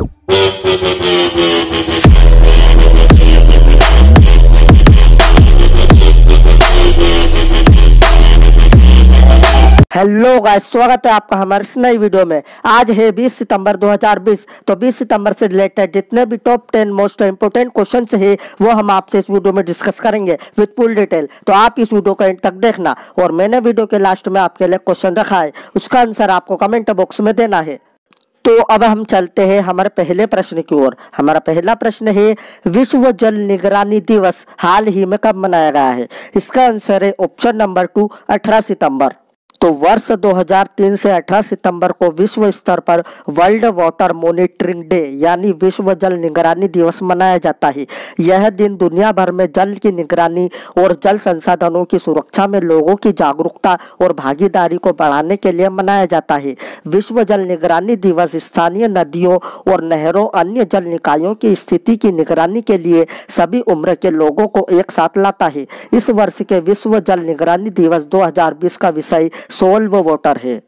Hello guys, स्वागत है आपका हमारे इस नई वीडियो में। आज है 20 सितंबर 2020। तो 20 सितंबर से रिलेटेड जितने भी टॉप 10 मोस्ट इंपोर्टेंट क्वेश्चंस है वो हम आपसे इस वीडियो में डिस्कस करेंगे विद फुल डिटेल। तो आप इस वीडियो को एंड तक देखना। और मैंने वीडियो के लास्ट में आपके लिए क्वेश्चन रखा है, उसका आंसर आपको कमेंट बॉक्स में देना है। तो अब हम चलते हैं हमारे पहले प्रश्न की ओर। हमारा पहला प्रश्न है, विश्व जल निगरानी दिवस हाल ही में कब मनाया गया है? इसका आंसर है ऑप्शन नंबर 2, 18 सितंबर। तो वर्ष 2003 से 18 सितंबर को विश्व स्तर पर वर्ल्ड वाटर मॉनिटरिंग डे यानी विश्व जल निगरानी दिवस मनाया जाता है। यह दिन दुनिया भर में जल की निगरानी और जल संसाधनों की सुरक्षा में लोगों की जागरूकता और भागीदारी को बढ़ाने के लिए मनाया जाता है। विश्व जल निगरानी दिवस स्थानीय नदियों और नहरों, अन्य जल निकायों की स्थिति की निगरानी के लिए सभी उम्र के लोगों को एक साथ लाता है। इस वर्ष के विश्व जल निगरानी दिवस 2020 का विषय सोल्व वाटर है।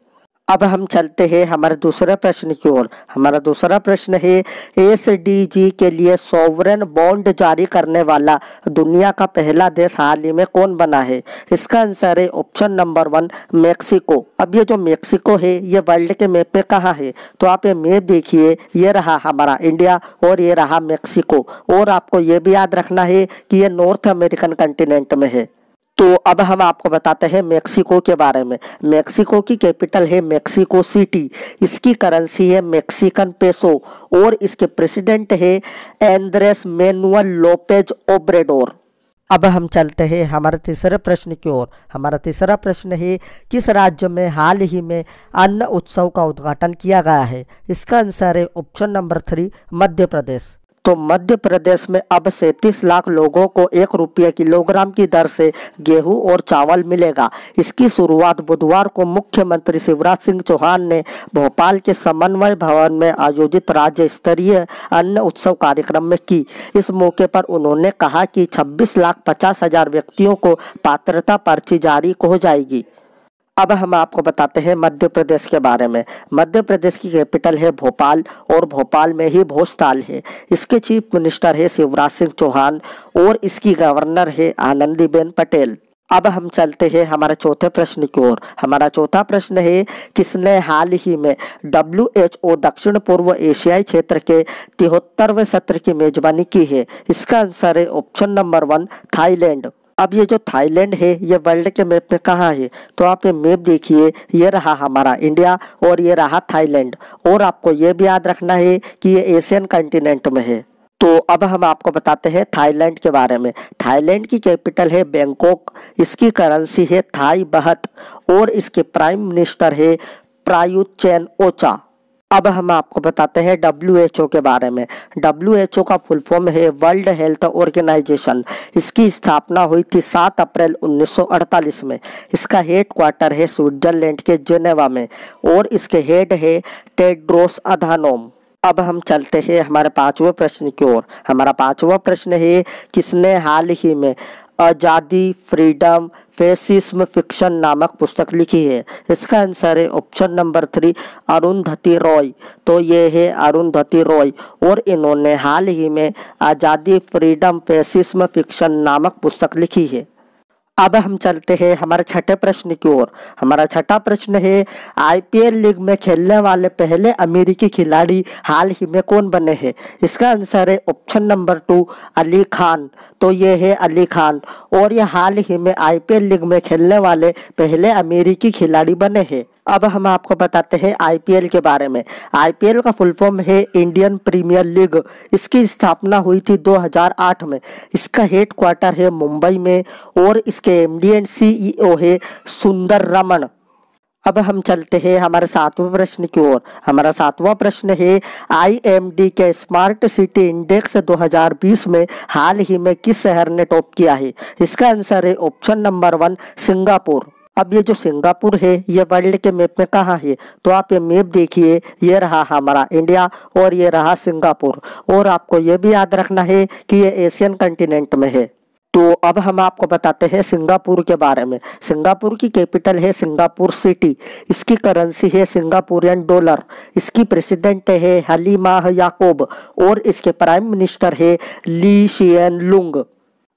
अब हम चलते हैं हमारे दूसरे प्रश्न की ओर। हमारा दूसरा प्रश्न है, एसडीजी के लिए सॉवरेन बॉन्ड जारी करने वाला दुनिया का पहला देश हाल ही में कौन बना है? इसका आंसर है ऑप्शन नंबर 1, मैक्सिको। अब ये जो मैक्सिको है ये वर्ल्ड के मैप में कहाँ है? तो आप ये मैप देखिए, ये रहा हमारा इंडिया और ये रहा मैक्सिको। और आपको ये भी याद रखना है कि ये नॉर्थ अमेरिकन कंटिनेंट में है। तो अब हम आपको बताते हैं मैक्सिको के बारे में। मैक्सिको की कैपिटल है मैक्सिको सिटी। इसकी करेंसी है मैक्सिकन पेसो और इसके प्रेसिडेंट है एंड्रेस मैनुअल लोपेज ओब्रेडोर। अब हम चलते हैं हमारे तीसरे प्रश्न की ओर। हमारा तीसरा प्रश्न है, किस राज्य में हाल ही में अन्न उत्सव का उद्घाटन किया गया है? इसका आंसर है ऑप्शन नंबर 3, मध्य प्रदेश। तो मध्य प्रदेश में अब 37 लाख लोगों को 1 रुपये किलोग्राम की दर से गेहूं और चावल मिलेगा। इसकी शुरुआत बुधवार को मुख्यमंत्री शिवराज सिंह चौहान ने भोपाल के समन्वय भवन में आयोजित राज्य स्तरीय अन्न उत्सव कार्यक्रम में की। इस मौके पर उन्होंने कहा कि 26,50,000 व्यक्तियों को पात्रता पर्ची जारी हो जाएगी। अब हम आपको बताते हैं मध्य प्रदेश के बारे में। मध्य प्रदेश की कैपिटल है भोपाल और भोपाल में ही भोजताल है। इसके चीफ मिनिस्टर है शिवराज सिंह चौहान और इसकी गवर्नर है आनंदीबेन पटेल। अब हम चलते हैं हमारे चौथे प्रश्न की ओर। हमारा चौथा प्रश्न है, किसने हाल ही में WHO दक्षिण पूर्व एशियाई क्षेत्र के 73वें सत्र की मेजबानी की है? इसका आंसर है ऑप्शन नंबर 1, थाईलैंड। अब ये जो थाईलैंड है ये वर्ल्ड के मैप में कहाँ है? तो आप ये मैप देखिए, ये रहा हमारा इंडिया और ये रहा थाईलैंड। और आपको ये भी याद रखना है कि ये एशियन कंटिनेंट में है। तो अब हम आपको बताते हैं थाईलैंड के बारे में। थाईलैंड की कैपिटल है बैंकॉक। इसकी करेंसी है थाई बहत और इसके प्राइम मिनिस्टर है प्रायुत चैन ओचा। अब हम आपको बताते हैं WHO के बारे में। WHO का फुल फॉर्म है वर्ल्ड हेल्थ ऑर्गेनाइजेशन। इसकी स्थापना हुई थी 7 अप्रैल 1948 में। इसका हेड क्वार्टर है स्विट्जरलैंड के जेनेवा में और इसके हेड है टेड्रोस अधानोम। अब हम चलते हैं हमारे 5वें प्रश्न की ओर। हमारा 5वां प्रश्न है, किसने हाल ही में आज़ादी, फ्रीडम, फेसिज्म फिक्शन नामक पुस्तक लिखी है? इसका आंसर है ऑप्शन नंबर 3, अरुंधति रॉय। तो ये है अरुंधति रॉय और इन्होंने हाल ही में आज़ादी, फ्रीडम, फेसिज्म फिक्शन नामक पुस्तक लिखी है। अब हम चलते हैं हमारे छठे प्रश्न की ओर। हमारा छठा प्रश्न है, IPL लीग में खेलने वाले पहले अमेरिकी खिलाड़ी हाल ही में कौन बने हैं? इसका आंसर है ऑप्शन नंबर 2, अली खान। तो ये है अली खान और ये हाल ही में IPL लीग में खेलने वाले पहले अमेरिकी खिलाड़ी बने हैं। अब हम आपको बताते हैं IPL के बारे में। IPL का फुल फॉर्म है इंडियन प्रीमियर लीग। इसकी स्थापना हुई थी 2008 में। इसका हेड क्वार्टर है मुंबई में और इसके MD एंड CEO है सुंदर रमन। अब हम चलते हैं हमारे 7वें प्रश्न की ओर। हमारा 7वां प्रश्न है, IMD के स्मार्ट सिटी इंडेक्स 2020 में हाल ही में किस शहर ने टॉप किया है? इसका आंसर है ऑप्शन नंबर 1, सिंगापुर। अब ये जो सिंगापुर है ये वर्ल्ड के मैप में कहाँ है? तो आप ये मैप देखिए, ये रहा हमारा इंडिया और ये रहा सिंगापुर। और आपको ये भी याद रखना है कि ये एशियन कंटिनेंट में है। तो अब हम आपको बताते हैं सिंगापुर के बारे में। सिंगापुर की कैपिटल है सिंगापुर सिटी। इसकी करेंसी है सिंगापुरियन डॉलर। इसकी प्रेसिडेंट है हलीमाह याकूब और इसके प्राइम मिनिस्टर है ली शियन लुंग।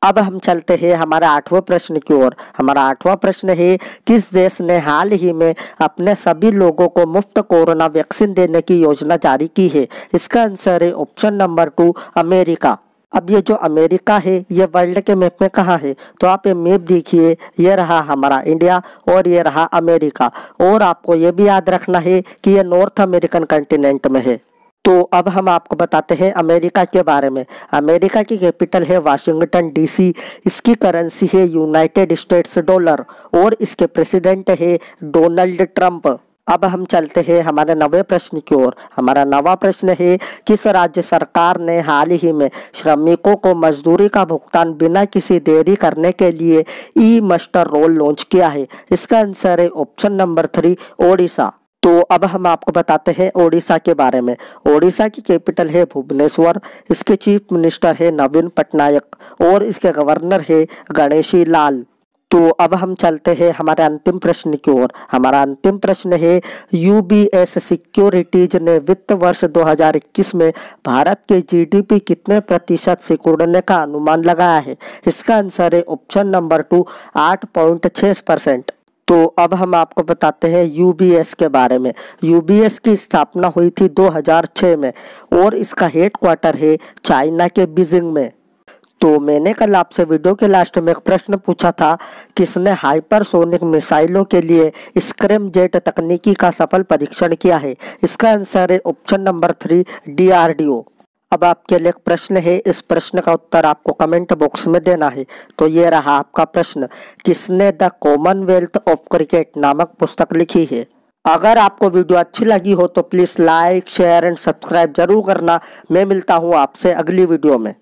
अब हम चलते हैं हमारे 8वें प्रश्न की ओर। हमारा 8वां प्रश्न है, किस देश ने हाल ही में अपने सभी लोगों को मुफ्त कोरोना वैक्सीन देने की योजना जारी की है? इसका आंसर है ऑप्शन नंबर 2 अमेरिका। अब ये जो अमेरिका है ये वर्ल्ड के मैप में कहाँ है? तो आप ये मैप देखिए, ये रहा हमारा इंडिया और ये रहा अमेरिका। और आपको ये भी याद रखना है कि ये नॉर्थ अमेरिकन कॉन्टिनेंट में है। तो अब हम आपको बताते हैं अमेरिका के बारे में। अमेरिका की कैपिटल है वाशिंगटन डीसी। इसकी करेंसी है यूनाइटेड स्टेट्स डॉलर और इसके प्रेसिडेंट है डोनाल्ड ट्रंप। अब हम चलते हैं हमारे 9वें प्रश्न की ओर। हमारा 9वां प्रश्न है, किस राज्य सरकार ने हाल ही में श्रमिकों को मजदूरी का भुगतान बिना किसी देरी करने के लिए ई मास्टर रोल लॉन्च किया है? इसका आंसर है ऑप्शन नंबर 3 ओडिशा। तो अब हम आपको बताते हैं ओडिशा के बारे में। ओडिशा की कैपिटल है भुवनेश्वर। इसके चीफ मिनिस्टर है नवीन पटनायक और इसके गवर्नर है गणेशी लाल। तो अब हम चलते हैं हमारे अंतिम प्रश्न की ओर। हमारा अंतिम प्रश्न है, यूबीएस सिक्योरिटीज ने वित्त वर्ष 2021 में भारत के जीडीपी कितने प्रतिशत सिकुड़ने का अनुमान लगाया है? इसका आंसर है ऑप्शन नंबर 2 8.6%। तो अब हम आपको बताते हैं यूबीएस के बारे में। यूबीएस की स्थापना हुई थी 2006 में और इसका हेडक्वार्टर है चाइना के बीजिंग में। तो मैंने कल आपसे वीडियो के लास्ट में एक प्रश्न पूछा था, किसने हाइपरसोनिक मिसाइलों के लिए स्क्रैमजेट तकनीकी का सफल परीक्षण किया है? इसका आंसर है ऑप्शन नंबर 3 डीआरडीओ। अब आपके लिए एक प्रश्न है, इस प्रश्न का उत्तर आपको कमेंट बॉक्स में देना है। तो ये रहा आपका प्रश्न, किसने द कॉमनवेल्थ ऑफ क्रिकेट नामक पुस्तक लिखी है? अगर आपको वीडियो अच्छी लगी हो तो please like share and subscribe जरूर करना। मैं मिलता हूँ आपसे अगली वीडियो में।